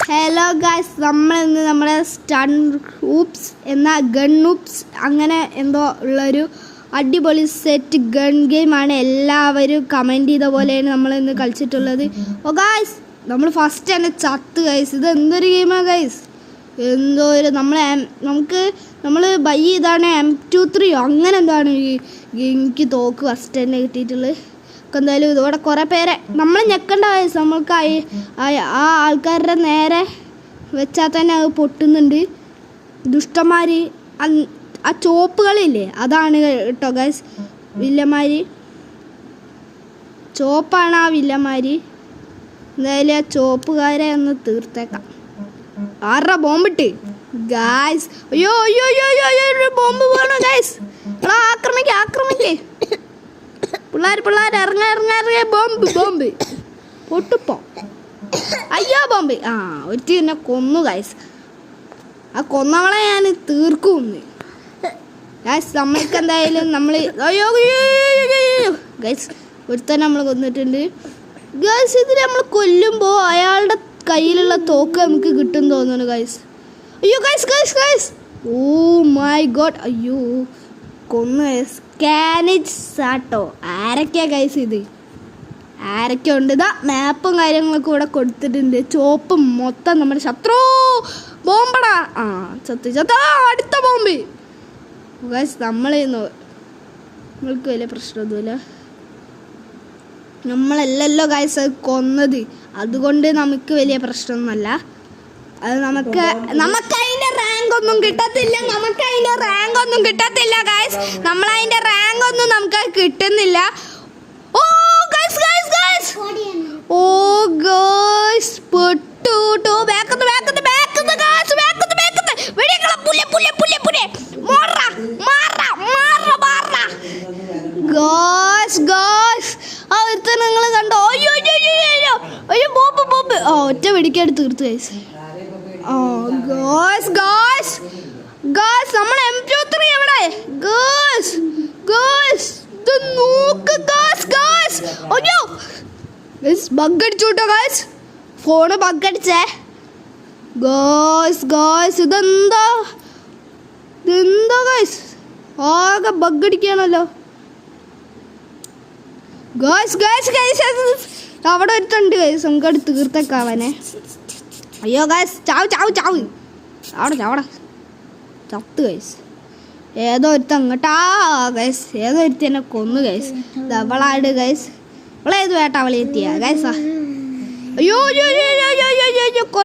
Hello guys, നമ്മളിന്ന് നമ്മുടെ stun oops എന്ന ഗൺ ഊപ്സ് അങ്ങനെ എന്തോ ഉള്ളൊരു അടിപൊളി സെറ്റ് ഗൺ ഗെയിമാണ്. എല്ലാവരും കമൻറ്റ് ചെയ്ത പോലെയാണ് നമ്മളിന്ന് കളിച്ചിട്ടുള്ളത്. ഓ ഗൈസ്, നമ്മൾ ഫസ്റ്റ് തന്നെ ചത്ത് ഗൈസ്. ഇത് എന്തൊരു ഗെയിമാണ് ഗൈസ്, എന്തോ ഒരു നമ്മൾ ബൈ ചെയ്താണ് M23 അങ്ങനെ എന്താണ് എനിക്ക് തോക്ക് ഫസ്റ്റ് തന്നെ കിട്ടിയിട്ടുള്ളത്. എന്തായാലും ഇതോടെ കുറേ പേരെ നമ്മൾ ഞെക്കേണ്ട വയസ്സ് നമ്മൾക്ക് ആ ആൾക്കാരുടെ നേരെ വെച്ചാൽ തന്നെ അത് പൊട്ടുന്നുണ്ട്. ദുഷ്ടന്മാർ ആ ചോപ്പുകളില്ലേ, അതാണ് കേട്ടോ ഗൈസ് വില്ലന്മാർ. ചോപ്പാണ് ആ വില്ലന്മാർ. എന്തായാലും ആ ചോപ്പുകാരെ ഒന്ന് തീർത്തേക്കാം. ആരുടെ ബോംബിട്ട് ഗൈസ്. അയ്യോ അയ്യോ അയ്യോ അയ്യോ ബോംബ് വേണോ ഗൈസ്. ആക്രമിക്കേ പിള്ളേർ ഇറങ്ങ ബോംബ് പൊട്ടിപ്പോ. അയ്യോ ബോംബ്. ഒരുത്തി എന്നെ കൊന്നു ഗൈസ്. ആ കൊന്നവളെ ഞാൻ തീർക്കുമെന്ന് ഗൈസ്. നമ്മൾക്ക് എന്തായാലും അയ്യോ ഗൈസ് ഒരുത്തന്നെ നമ്മൾ കൊന്നിട്ടുണ്ട് ഗൈസ്. ഇത് നമ്മൾ കൊല്ലുമ്പോൾ അയാളുടെ കയ്യിലുള്ള തോക്ക് നമുക്ക് കിട്ടും തോന്നുന്നു ഗൈസ്. അയ്യോ ഗൈസ് ഓ മൈ ഗോഡ്. അയ്യോ കൊന്നു ഗൈസ്. സാട്ടോ ആരൊക്കെയാ ഗൈസ്, ഇത് ആരൊക്കെ ഉണ്ട്. ഇതാ മാപ്പും കാര്യങ്ങളൊക്കെ ഇവിടെ കൊടുത്തിട്ടുണ്ട്. ചോപ്പും മൊത്തം നമ്മുടെ ശത്രു ബോംബടാ. ചത്ത അടുത്ത ബോംബ് ഗൈസ്. നമ്മൾക്ക് വലിയ പ്രശ്നമൊന്നുമില്ല. നമ്മളല്ലല്ലോ ഗൈസ് അത് കൊന്നത്, അതുകൊണ്ട് നമുക്ക് വലിയ പ്രശ്നമൊന്നുമല്ല. അത് നമുക്ക് അതിന്റെ റാങ്ക് ഒന്നും കിട്ടത്തില്ല ഗൈസ്. നമ്മളതിന്റെ റാങ്ക് ഒന്നും നമുക്ക് കിട്ടുന്നില്ല. ഓ ഗൈസ് ഓ ഗൈസ് പെട്ടു ബാക്കത്ത് നിങ്ങൾ കണ്ടോ. അയ്യോ ബോംബ് ഒറ്റ വെടിക്കായിട്ട് തീർത്തു ഗൈസ്. നമ്മൾ M23 എവിടെ ബഗ് അടിച്ചു കേട്ടോ ഗൈസ്. ഫോണ് ബഗ് അടിച്ചേ ഗൈസ്. ഇതെന്താ ഗൈസ്, ആകെ ബഗ് അടിക്കുകയാണല്ലോ ഗൈസ്. അവിടെ ഒരുത്തുണ്ട് ഗൈസ്, നമുക്ക് അടുത്ത് തീർത്തേക്കാവനെ. അയ്യോ ഗൈസ് ചാവ് അവിടെ ചത്ത് ഗൈസ്. ഏതോ ഒരുത്ത അങ്ങോട്ടാ ഗൈസ്. ഏതോ ഒരുത്തി എന്നെ കൊന്നു ഗൈസ്. അവളാട് ഗൈസ്. അവളേത് വേട്ട അവളെത്തിയാ ഗൈസാ. അയ്യോ